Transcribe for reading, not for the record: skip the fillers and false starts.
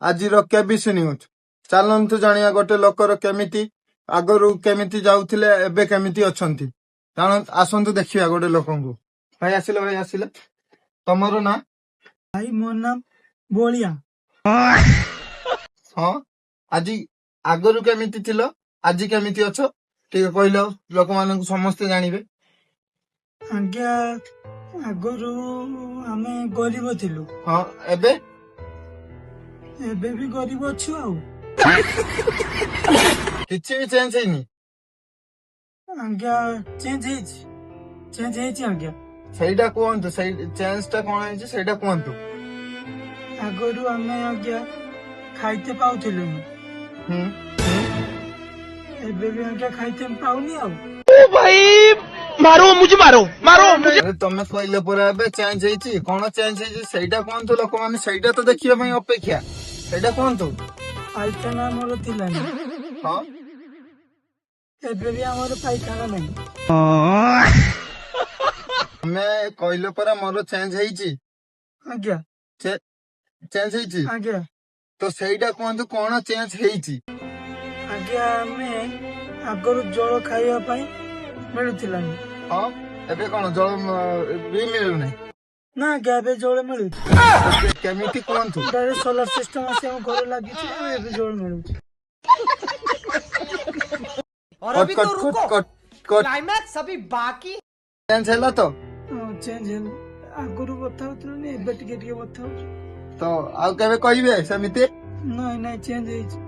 ଆଜିର KBC news. ଚାଲନ୍ତୁ ଜାଣିବା ଗୋଟେ ଲୋକର କେମିତି ଆଗରୁ କେମିତି ଯାଉଥିଲେ ଏବେ କେମିତି ଅଛନ୍ତି। ଆସନ୍ତୁ ଦେଖିବା ଗୋଟେ ଲୋକଙ୍କୁ। ଭାଇ ଆସିଲେ ତମର ନା? ଭାଇ ମୋ ନାମ ବଳିଆ। ହଁ, ଆଜି ଆଗରୁ କେମିତି ଥିଲ ଆଜି କେମିତି ଅଛ ଟିକେ କହିଲ, ଲୋକମାନଙ୍କୁ ସମସ୍ତେ ଜାଣିବେ। ଆଜ୍ଞା ଆଗରୁ ଆମେ ଗରିବ ଥିଲୁ, ହଁ, ଏବେ ଏବେ ବି ଗରିବ ଅଛୁ। ଆଉ କିଛି ବି ଚେଞ୍ଜ ହେଇନି? ଆଜ୍ଞା ଚେଞ୍ଜ ହେଇଛି ଆଜ୍ଞା। ସେଇଟା କୁହନ୍ତୁ, ସେଇ ଚେଞ୍ଜ ଟା କଣ ହେଇଛି ସେଇଟା କୁହନ୍ତୁ। ଆଗରୁ ଆମେ ଆଜ୍ଞା ଖାଇତେ ପାଉଥିଲୁନି, ହୁଁ ଏବେ ବି ଆଜ୍ଞା ଖାଇତେ ପାଉନି। ଆଉ ଆରେ ତମେ କହିଲେ ପରା ଏବେ ଚେଞ୍ଜ ହେଇଛି, କଣ ଚେଞ୍ଜ ହେଇଛି ସେଇଟା କୁହନ୍ତୁ। ଲୋକମାନେ ସେଇଟା ତ ଦେଖିବା ପାଇଁ ଅପେକ୍ଷା, ସେଇଟା କୁହନ୍ତୁ। ପାଇଖାନା ଆମର ଥିଲାନି, ହଁ, ଏବେ ବି ଆମର ପାଇଖାନା ନାହିଁ। ତମେ କହିଲେ ପରା ମୋର ଚେଞ୍ଜ ହେଇଛି। ଆଜ୍ଞା ଚେଞ୍ଜ ହେଇଛି ଆଜ୍ଞା ତ ସେଇଟା କୁହନ୍ତୁ, କଣ ଚେଞ୍ଜ ହେଇଛି। ଆଜ୍ଞା ଆମେ ଆଗରୁ ଜଳ ଖାଇବା ପାଇଁ ମିଳୁଥିଲାନି। ହଁ, ଏବେ କଣ ଜଳ ବି ମିଳୁନାହିଁ? ନା ଆଜ୍ଞା ଏବେ ଜଳ ମିଳୁଛି। କେମିତି କୁହନ୍ତୁ। ଡାଇରେକ୍ଟ ସୋଲାର ସିଷ୍ଟମ ଆସି ଆମ ଘରେ ଲାଗିଛି, ଏବେ ଜଳ ମିଳୁଛି। और अभी तो रुको, क्लाइमैक्स अभी बाकी। ଚେଞ୍ଜ ହେଲା ତ? ଚେଞ୍ଜ ହେଲା, ଆଗରୁ କଥା ହଉଥିଲୁ, ଏବେ ଟିକେ ଟିକେ କଥା ହଉଛୁ। ତ ଆଉ କେବେ କହିବେ ସେମିତି? ନାଇଁ ଚେଞ୍ଜ ହେଇଛି।